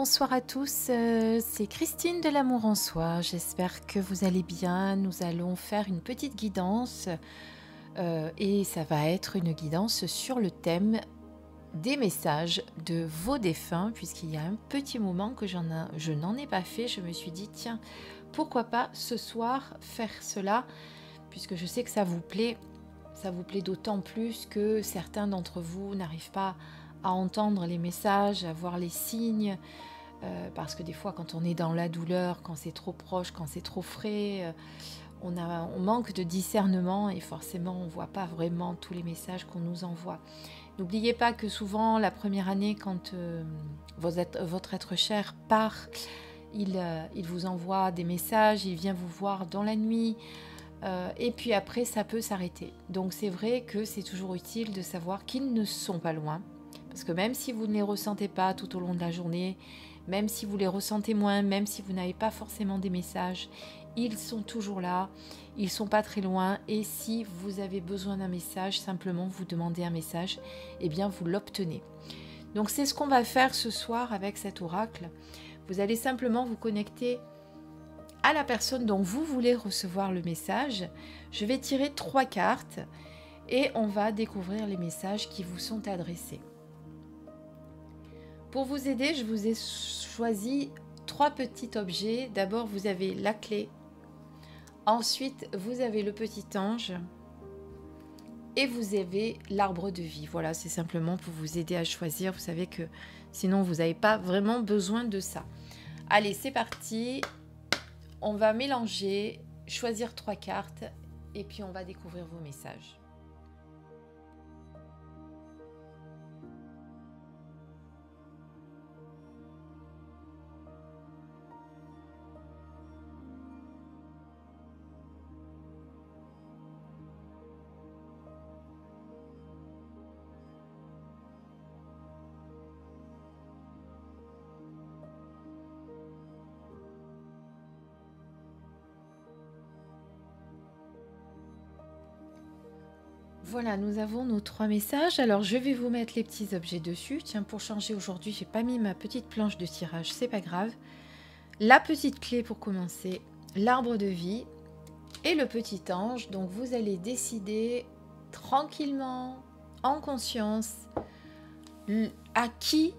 bonsoir à tous, c'est Christine de l'Amour en Soi, j'espère que vous allez bien. Nous allons faire une petite guidance et ça va être une guidance sur le thème des messages de vos défunts, puisqu'il y a un petit moment que je n'en ai pas fait. Je me suis dit tiens, pourquoi pas ce soir faire cela, puisque je sais que ça vous plaît d'autant plus que certains d'entre vous n'arrivent pas à entendre les messages, à voir les signes, parce que des fois quand on est dans la douleur, quand c'est trop proche, quand c'est trop frais, on manque de discernement et forcément on ne voit pas vraiment tous les messages qu'on nous envoie. N'oubliez pas que souvent la première année, quand votre être cher part, il vous envoie des messages, il vient vous voir dans la nuit, et puis après ça peut s'arrêter. Donc c'est vrai que c'est toujours utile de savoir qu'ils ne sont pas loin, parce que même si vous ne les ressentez pas tout au long de la journée, même si vous les ressentez moins, même si vous n'avez pas forcément des messages, ils sont toujours là, ils ne sont pas très loin. Et si vous avez besoin d'un message, simplement vous demandez un message, et bien vous l'obtenez. Donc c'est ce qu'on va faire ce soir avec cet oracle. Vous allez simplement vous connecter à la personne dont vous voulez recevoir le message. Je vais tirer 3 cartes et on va découvrir les messages qui vous sont adressés. Pour vous aider, je vous ai choisi 3 petits objets. D'abord, vous avez la clé. Ensuite, vous avez le petit ange. Et vous avez l'arbre de vie. Voilà, c'est simplement pour vous aider à choisir. Vous savez que sinon, vous n'avez pas vraiment besoin de ça. Allez, c'est parti. On va mélanger, choisir 3 cartes. Et puis, on va découvrir vos messages. Voilà, nous avons nos 3 messages. Alors, je vais vous mettre les petits objets dessus. Tiens, pour changer aujourd'hui, j'ai pas mis ma petite planche de tirage, c'est pas grave. La petite clé pour commencer, l'arbre de vie et le petit ange. Donc, vous allez décider tranquillement, en conscience, à qui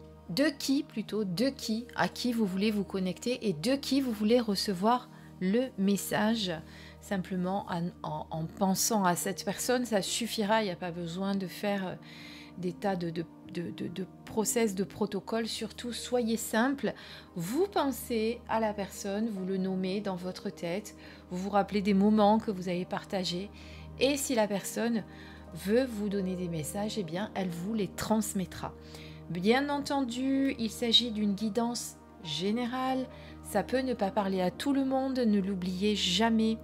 vous voulez vous connecter et de qui vous voulez recevoir le message. Simplement en pensant à cette personne, ça suffira. Il n'y a pas besoin de faire des tas de process, de protocoles. Surtout, soyez simple. Vous pensez à la personne, vous le nommez dans votre tête, vous vous rappelez des moments que vous avez partagés. Et si la personne veut vous donner des messages, eh bien, elle vous les transmettra. Bien entendu, il s'agit d'une guidance générale. Ça peut ne pas parler à tout le monde, ne l'oubliez jamais.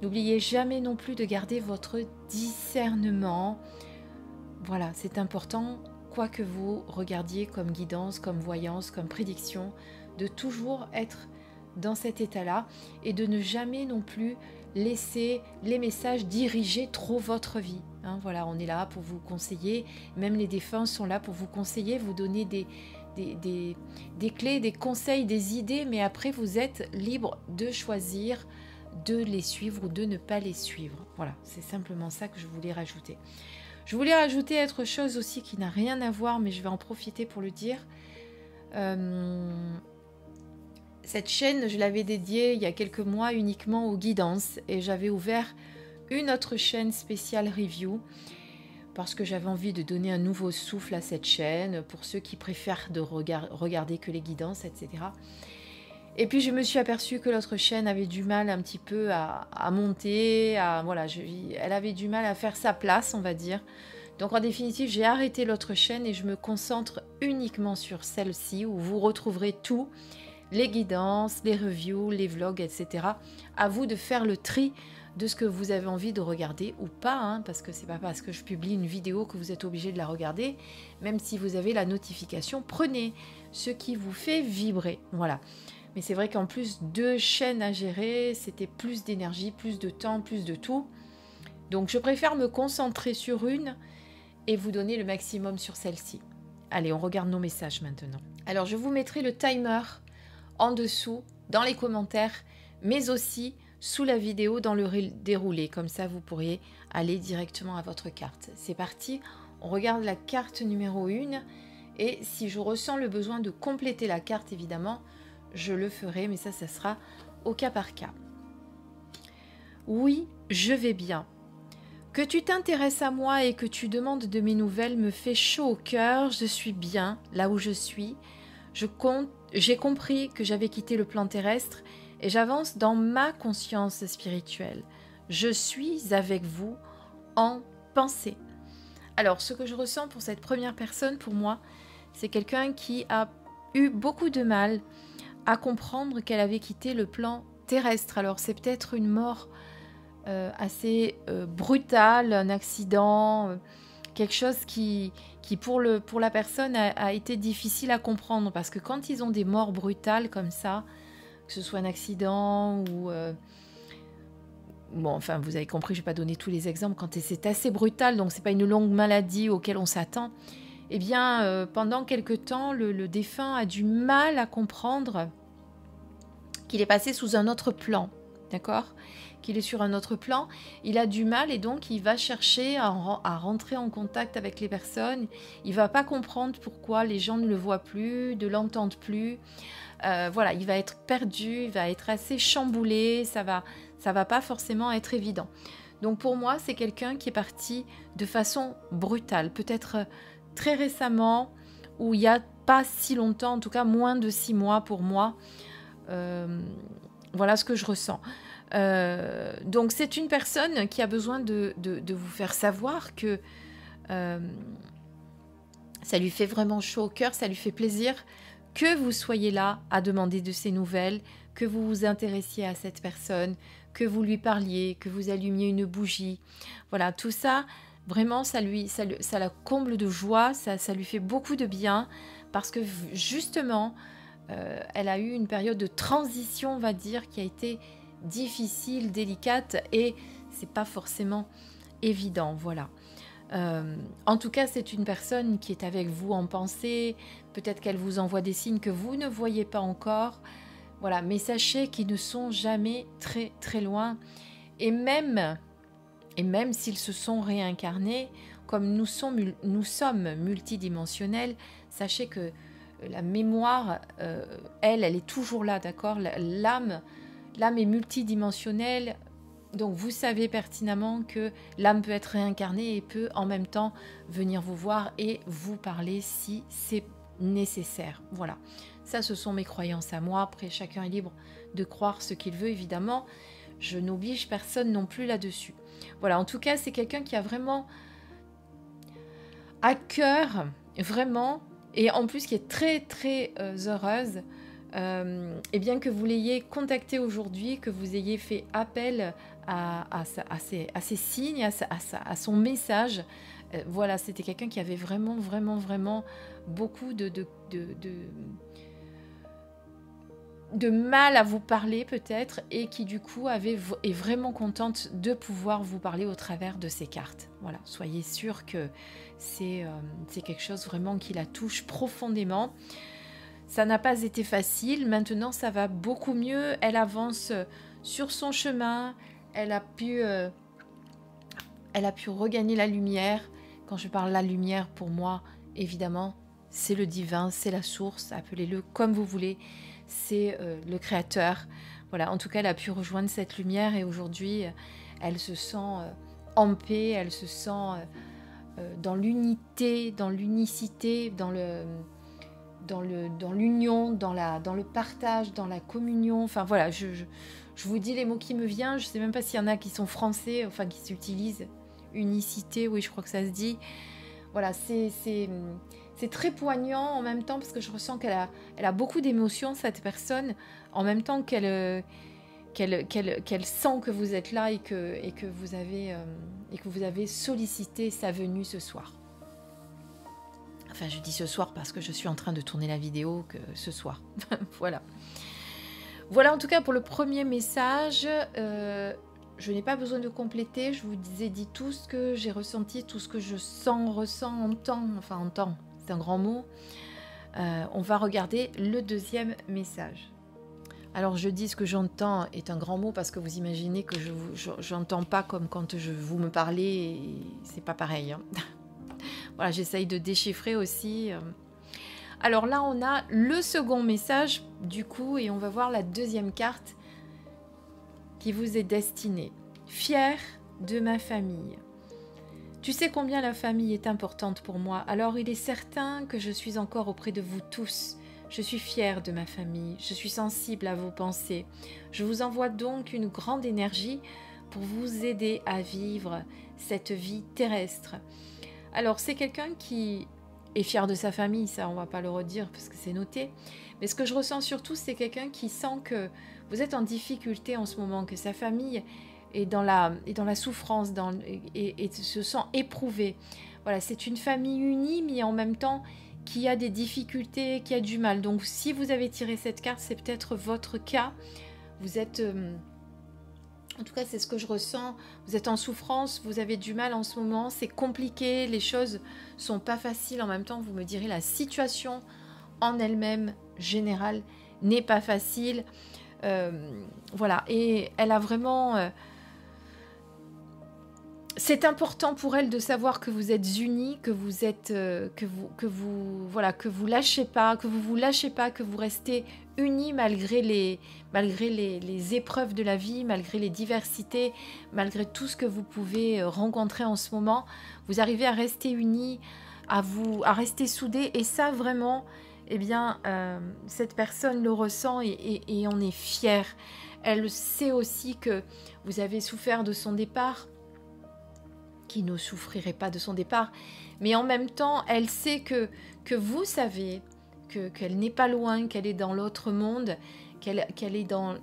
N'oubliez jamais non plus de garder votre discernement. Voilà, c'est important, quoi que vous regardiez comme guidance, comme voyance, comme prédiction, de toujours être dans cet état-là et de ne jamais non plus laisser les messages diriger trop votre vie. Hein, voilà, on est là pour vous conseiller. Même les défunts sont là pour vous conseiller, vous donner des clés, des conseils, des idées, mais après vous êtes libre de choisir de les suivre ou de ne pas les suivre. Voilà, c'est simplement ça que je voulais rajouter. Je voulais rajouter autre chose aussi qui n'a rien à voir, mais je vais en profiter pour le dire. Cette chaîne, je l'avais dédiée il y a quelques mois uniquement aux guidances et j'avais ouvert une autre chaîne spéciale review parce que j'avais envie de donner un nouveau souffle à cette chaîne pour ceux qui préfèrent de regarder que les guidances, etc. Et puis je me suis aperçue que l'autre chaîne avait du mal un petit peu à monter, elle avait du mal à faire sa place, on va dire. Donc en définitive, j'ai arrêté l'autre chaîne et je me concentre uniquement sur celle-ci où vous retrouverez tout, les guidances, les reviews, les vlogs, etc. À vous de faire le tri de ce que vous avez envie de regarder ou pas, hein, parce que c'est pas parce que je publie une vidéo que vous êtes obligé de la regarder. Même si vous avez la notification, prenez ce qui vous fait vibrer. Voilà. Mais c'est vrai qu'en plus 2 chaînes à gérer, c'était plus d'énergie, plus de temps, plus de tout. Donc je préfère me concentrer sur une et vous donner le maximum sur celle-ci. Allez, on regarde nos messages maintenant. Alors, je vous mettrai le timer en dessous, dans les commentaires, mais aussi sous la vidéo dans le déroulé. Comme ça, vous pourriez aller directement à votre carte. C'est parti, on regarde la carte numéro 1. Et si je ressens le besoin de compléter la carte, évidemment, je le ferai, mais ça sera au cas par cas. Oui, je vais bien. Que tu t'intéresses à moi et que tu demandes de mes nouvelles me fait chaud au cœur. Je suis bien là où je suis. J'ai compris que j'avais quitté le plan terrestre et j'avance dans ma conscience spirituelle. Je suis avec vous en pensée. Alors, ce que je ressens pour cette première personne, pour moi, c'est quelqu'un qui a eu beaucoup de mal à comprendre qu'elle avait quitté le plan terrestre. Alors, c'est peut-être une mort assez brutale, un accident, quelque chose qui pour la personne a été difficile à comprendre. Parce que quand ils ont des morts brutales comme ça, que ce soit un accident ou... bon, enfin, vous avez compris, je ne vais pas donner tous les exemples. Quand c'est assez brutal, donc ce n'est pas une longue maladie auquel on s'attend, eh bien, pendant quelque temps, le défunt a du mal à comprendre qu'il est passé sous un autre plan, d'accord ? Qu'il est sur un autre plan. Il a du mal et donc il va chercher à rentrer en contact avec les personnes. Il ne va pas comprendre pourquoi les gens ne le voient plus, ne l'entendent plus. Voilà, il va être perdu, il va être assez chamboulé, ça va pas forcément être évident. Donc pour moi, c'est quelqu'un qui est parti de façon brutale, peut-être très récemment, ou il n'y a pas si longtemps, en tout cas moins de 6 mois pour moi. Voilà ce que je ressens. Donc c'est une personne qui a besoin de vous faire savoir que ça lui fait vraiment chaud au cœur, ça lui fait plaisir que vous soyez là à demander de ses nouvelles, que vous vous intéressiez à cette personne, que vous lui parliez, que vous allumiez une bougie. Voilà, tout ça, vraiment, ça la comble de joie, ça lui fait beaucoup de bien parce que justement, elle a eu une période de transition, on va dire, qui a été difficile, délicate et c'est pas forcément évident, voilà. En tout cas, c'est une personne qui est avec vous en pensée. Peut-être qu'elle vous envoie des signes que vous ne voyez pas encore. Voilà, mais sachez qu'ils ne sont jamais très très loin. Et même s'ils se sont réincarnés, comme nous sommes multidimensionnels, sachez que la mémoire, elle est toujours là, d'accord ? L'âme est multidimensionnelle. Donc vous savez pertinemment que l'âme peut être réincarnée et peut en même temps venir vous voir et vous parler si c'est nécessaire. Voilà, ça ce sont mes croyances à moi. Après, chacun est libre de croire ce qu'il veut, évidemment. Je n'oblige personne non plus là-dessus. Voilà, en tout cas, c'est quelqu'un qui a vraiment à cœur, vraiment, et en plus qui est très très heureuse. Et bien que vous l'ayez contacté aujourd'hui, que vous ayez fait appel à ses signes, à son message, voilà, c'était quelqu'un qui avait vraiment beaucoup de mal à vous parler peut-être et qui du coup est vraiment contente de pouvoir vous parler au travers de ces cartes. Voilà, soyez sûrs que c'est quelque chose vraiment qui la touche profondément. Ça n'a pas été facile, maintenant ça va beaucoup mieux, elle avance sur son chemin, elle a pu regagner la lumière. Quand je parle de la lumière, pour moi, évidemment, c'est le divin, c'est la source, appelez-le comme vous voulez, c'est le créateur. Voilà, en tout cas, elle a pu rejoindre cette lumière et aujourd'hui, elle se sent en paix, elle se sent dans l'unité, dans l'unicité, dans l'union, dans le partage, dans la communion. Enfin voilà, je vous dis les mots qui me viennent. Je ne sais même pas s'il y en a qui sont français, enfin qui s'utilisent. Unicité, oui, je crois que ça se dit. Voilà, c'est très poignant en même temps parce que je ressens qu'elle a beaucoup d'émotions, cette personne, en même temps qu'elle sent que vous êtes là et que vous avez sollicité sa venue ce soir. Enfin, je dis ce soir parce que je suis en train de tourner la vidéo que ce soir. Voilà. Voilà en tout cas pour le premier message. Je n'ai pas besoin de compléter. Je vous ai dit tout ce que j'ai ressenti, tout ce que je sens, ressens, entends. Enfin, entends, c'est un grand mot. On va regarder le deuxième message. Alors je dis ce que j'entends est un grand mot parce que vous imaginez que je n'entends pas comme quand vous me parlez, c'est pas pareil. Hein. Voilà, j'essaye de déchiffrer aussi. Alors là, on a le second message du coup et on va voir la deuxième carte qui vous est destinée. Fier de ma famille. Tu sais combien la famille est importante pour moi, alors il est certain que je suis encore auprès de vous tous. Je suis fière de ma famille, je suis sensible à vos pensées. Je vous envoie donc une grande énergie pour vous aider à vivre cette vie terrestre. Alors c'est quelqu'un qui est fier de sa famille, ça on va pas le redire parce que c'est noté. Mais ce que je ressens surtout, c'est quelqu'un qui sent que vous êtes en difficulté en ce moment, que sa famille est dans la souffrance et se sent éprouvée. Voilà, c'est une famille unie, mais en même temps qui a des difficultés, qui a du mal. Donc si vous avez tiré cette carte, c'est peut-être votre cas. Vous êtes, en tout cas c'est ce que je ressens, vous êtes en souffrance, vous avez du mal en ce moment, c'est compliqué, les choses sont pas faciles. En même temps, vous me direz, la situation en elle-même, générale, n'est pas facile. Voilà, et elle a vraiment... c'est important pour elle de savoir que vous êtes unis, que vous êtes, que vous lâchez pas, que vous lâchez pas, que vous restez unis malgré les épreuves de la vie, malgré les diversités, malgré tout ce que vous pouvez rencontrer en ce moment. Vous arrivez à rester unis, à rester soudés, et ça vraiment, eh bien, cette personne le ressent et on est fiers. Elle sait aussi que vous avez souffert de son départ, qui ne souffrirait pas de son départ, mais en même temps, elle sait que vous savez qu'elle n'est pas loin, qu'elle est dans l'autre monde, qu'elle est dans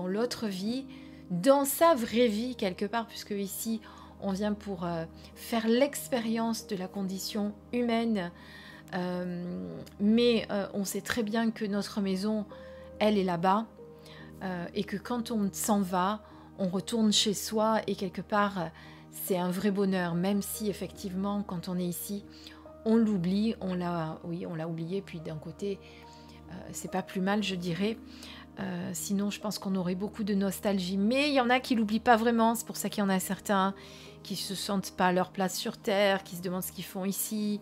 l'autre vie, dans sa vraie vie quelque part, puisque ici, on vient pour faire l'expérience de la condition humaine, mais on sait très bien que notre maison, elle est là-bas, et que quand on s'en va, on retourne chez soi, et quelque part... c'est un vrai bonheur, même si effectivement, quand on est ici, on l'oublie, on l'a oublié, puis d'un côté, c'est pas plus mal, je dirais. Sinon, je pense qu'on aurait beaucoup de nostalgie. Mais il y en a qui l'oublient pas vraiment, c'est pour ça qu'il y en a certains qui se sentent pas à leur place sur Terre, qui se demandent ce qu'ils font ici.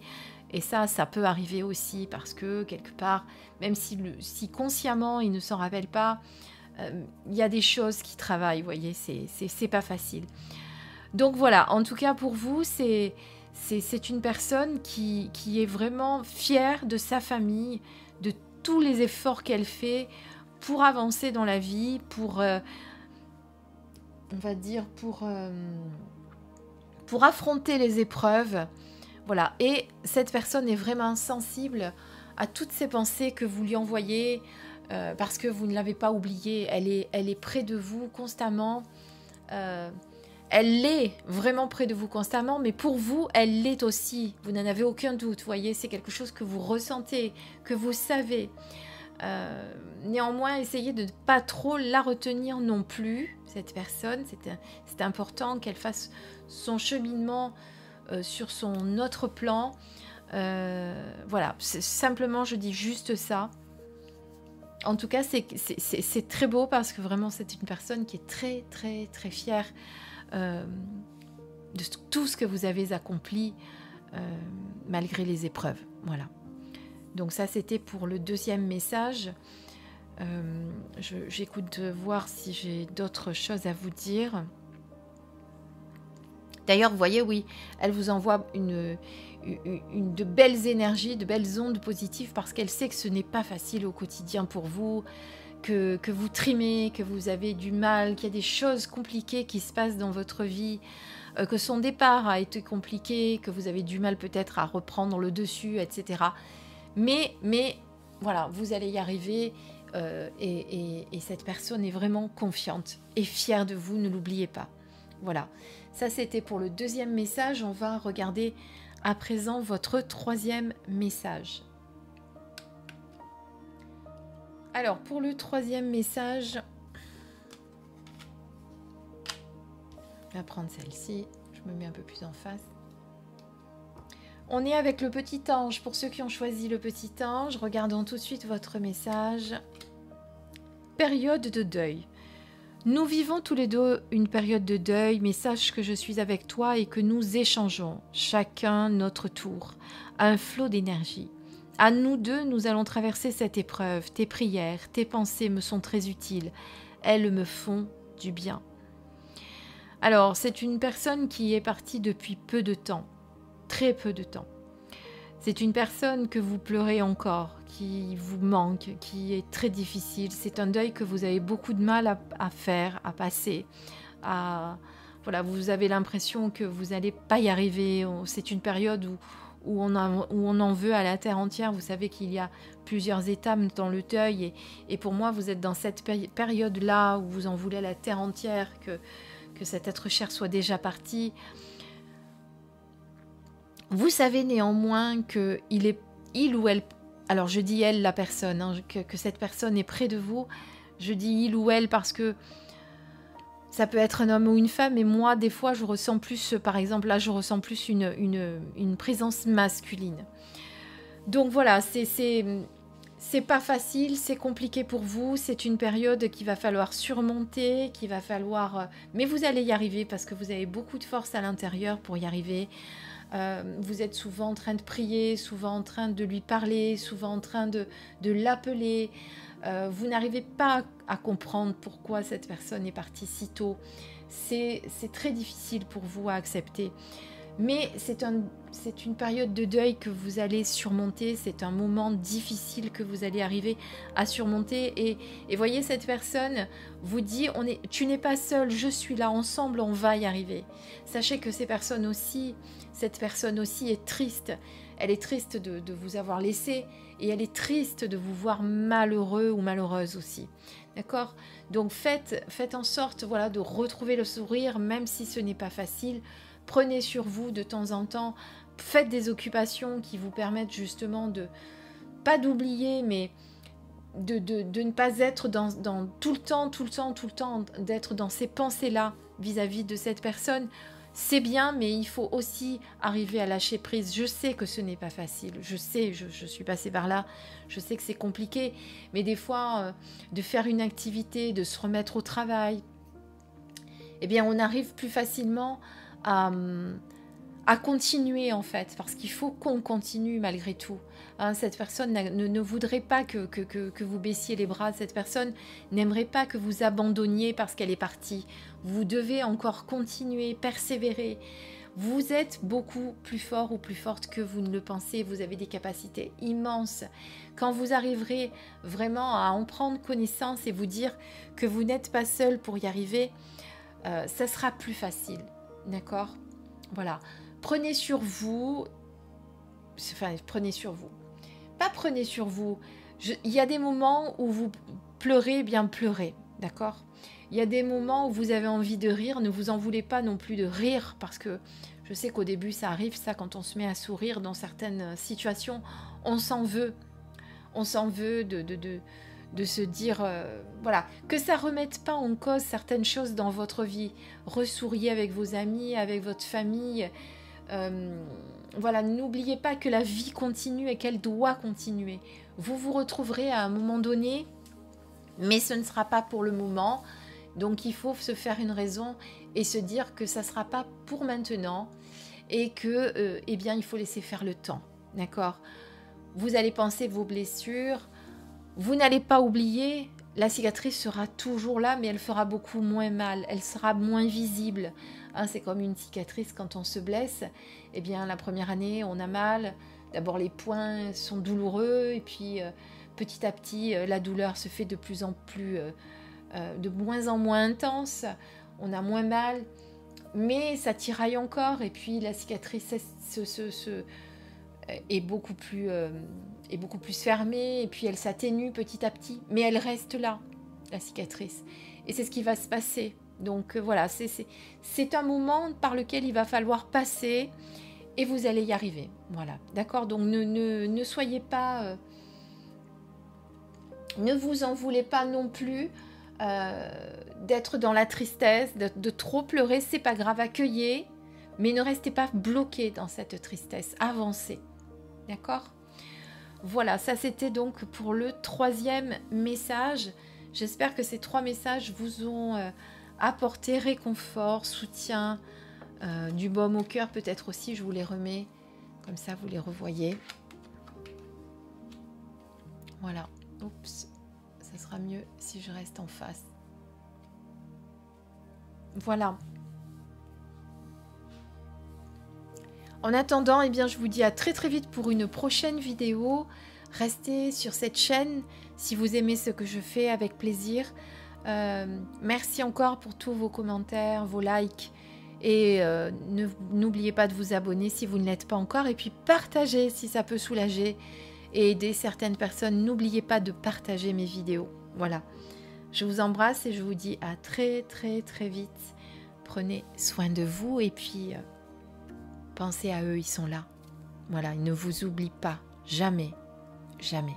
Et ça peut arriver aussi, parce que quelque part, même si consciemment ils ne s'en rappellent pas, il y a des choses qui travaillent, vous voyez, c'est pas facile. Donc voilà, en tout cas pour vous, c'est une personne qui est vraiment fière de sa famille, de tous les efforts qu'elle fait pour avancer dans la vie, pour, on va dire, pour affronter les épreuves. Voilà, et cette personne est vraiment sensible à toutes ces pensées que vous lui envoyez, parce que vous ne l'avez pas oubliée, elle est près de vous constamment. Elle est vraiment près de vous constamment, mais pour vous, elle l'est aussi. Vous n'en avez aucun doute, vous voyez, c'est quelque chose que vous ressentez, que vous savez. Néanmoins, essayez de ne pas trop la retenir non plus, cette personne. C'est important qu'elle fasse son cheminement sur son autre plan. Voilà, simplement, je dis juste ça. En tout cas, c'est très beau parce que vraiment, c'est une personne qui est très, très, très fière de tout ce que vous avez accompli malgré les épreuves. Voilà. Donc ça, c'était pour le deuxième message. J'écoute de voir si j'ai d'autres choses à vous dire. D'ailleurs, vous voyez, oui, elle vous envoie de belles énergies, de belles ondes positives parce qu'elle sait que ce n'est pas facile au quotidien pour vous, que vous trimez, que vous avez du mal, qu'il y a des choses compliquées qui se passent dans votre vie, que son départ a été compliqué, que vous avez du mal peut-être à reprendre le dessus, etc. Mais voilà, vous allez y arriver et cette personne est vraiment confiante et fière de vous, ne l'oubliez pas. Voilà, ça c'était pour le deuxième message. On va regarder à présent votre troisième message. Alors, pour le troisième message, je vais prendre celle-ci. Je me mets un peu plus en face. On est avec le petit ange. Pour ceux qui ont choisi le petit ange, regardons tout de suite votre message. Période de deuil. Nous vivons tous les deux une période de deuil, mais sache que je suis avec toi et que nous échangeons, chacun notre tour, un flot d'énergie. À nous deux, nous allons traverser cette épreuve. Tes prières, tes pensées me sont très utiles. Elles me font du bien. Alors, c'est une personne qui est partie depuis peu de temps, très peu de temps. C'est une personne que vous pleurez encore, qui vous manque, qui est très difficile. C'est un deuil que vous avez beaucoup de mal à faire, à passer. Voilà, vous avez l'impression que vous n'allez pas y arriver. C'est une période où on en veut à la terre entière. Vous savez qu'il y a plusieurs étapes dans le deuil. Et pour moi, vous êtes dans cette période-là où vous en voulez à la terre entière, que cet être cher soit déjà parti. Vous savez néanmoins que il ou elle, alors je dis elle, la personne, hein, que cette personne est près de vous. Je dis il ou elle parce que ça peut être un homme ou une femme, et moi, des fois, je ressens plus, par exemple, là, je ressens plus une présence masculine. Donc voilà, c'est pas facile, c'est compliqué pour vous, c'est une période qu'il va falloir surmonter, qu'il va falloir... mais vous allez y arriver parce que vous avez beaucoup de force à l'intérieur pour y arriver. Vous êtes souvent en train de prier, souvent en train de lui parler, souvent en train de l'appeler. Vous n'arrivez pas à comprendre pourquoi cette personne est partie si tôt. C'est très difficile pour vous à accepter. Mais c'est une période de deuil que vous allez surmonter. C'est un moment difficile que vous allez arriver à surmonter. Et voyez, cette personne vous dit, tu n'es pas seul, je suis là, ensemble, on va y arriver. Sachez que cette personne aussi est triste. Elle est triste de vous avoir laissé et elle est triste de vous voir malheureux ou malheureuse aussi. D'accord ? Donc faites en sorte, voilà, de retrouver le sourire, même si ce n'est pas facile. Prenez sur vous de temps en temps, faites des occupations qui vous permettent justement pas d'oublier, mais de ne pas être dans tout le temps, d'être dans ces pensées-là vis-à-vis de cette personne. C'est bien, mais il faut aussi arriver à lâcher prise. Je sais que ce n'est pas facile, je sais, je suis passée par là, je sais que c'est compliqué, mais des fois, de faire une activité, de se remettre au travail, eh bien, on arrive plus facilement à continuer en fait, parce qu'il faut qu'on continue malgré tout. Hein, cette personne ne voudrait pas que vous baissiez les bras, cette personne n'aimerait pas que vous abandonniez parce qu'elle est partie. Vous devez encore continuer, persévérer. Vous êtes beaucoup plus fort ou plus forte que vous ne le pensez, vous avez des capacités immenses. Quand vous arriverez vraiment à en prendre connaissance et vous dire que vous n'êtes pas seul pour y arriver, ça sera plus facile. D'accord ? Voilà. Prenez sur vous. Enfin, prenez sur vous. Pas prenez sur vous. Il y a des moments où vous pleurez, bien pleurez. D'accord ? Il y a des moments où vous avez envie de rire. Ne vous en voulez pas non plus de rire. Parce que je sais qu'au début, ça arrive, ça, quand on se met à sourire dans certaines situations. On s'en veut. On s'en veut de se dire, voilà, que ça ne remette pas en cause certaines choses dans votre vie. Ressouriez avec vos amis, avec votre famille. Voilà, n'oubliez pas que la vie continue et qu'elle doit continuer. Vous vous retrouverez à un moment donné, mais ce ne sera pas pour le moment. Donc il faut se faire une raison et se dire que ça ne sera pas pour maintenant et que, eh bien, il faut laisser faire le temps. D'accord ? Vous allez penser vos blessures. Vous n'allez pas oublier, la cicatrice sera toujours là, mais elle fera beaucoup moins mal, elle sera moins visible. Hein, c'est comme une cicatrice quand on se blesse. Eh bien, la première année, on a mal. D'abord, les points sont douloureux, et puis petit à petit, la douleur se fait de plus en plus, de moins en moins intense. On a moins mal, mais ça tiraille encore, et puis la cicatrice est beaucoup plus fermée, et puis elle s'atténue petit à petit, mais elle reste là, la cicatrice, et c'est ce qui va se passer. Donc voilà, c'est un moment par lequel il va falloir passer, et vous allez y arriver. Voilà, d'accord. Donc ne soyez pas, ne vous en voulez pas non plus d'être dans la tristesse, de trop pleurer, c'est pas grave. Accueillez, Mais ne restez pas bloqué dans cette tristesse, avancez. D'accord? Voilà, ça c'était donc pour le 3e message. J'espère que ces 3 messages vous ont apporté réconfort, soutien, du baume au cœur peut-être aussi, je vous les remets, comme ça vous les revoyez. Voilà, oups, ça sera mieux si je reste en face. Voilà. En attendant, eh bien, je vous dis à très très vite pour une prochaine vidéo. Restez sur cette chaîne si vous aimez ce que je fais, avec plaisir. Merci encore pour tous vos commentaires, vos likes. Et n'oubliez pas de vous abonner si vous ne l'êtes pas encore. Et puis partagez si ça peut soulager et aider certaines personnes. N'oubliez pas de partager mes vidéos. Voilà. Je vous embrasse et je vous dis à très très très vite. Prenez soin de vous et puis pensez à eux, ils sont là. Voilà, ils ne vous oublient pas. Jamais. Jamais.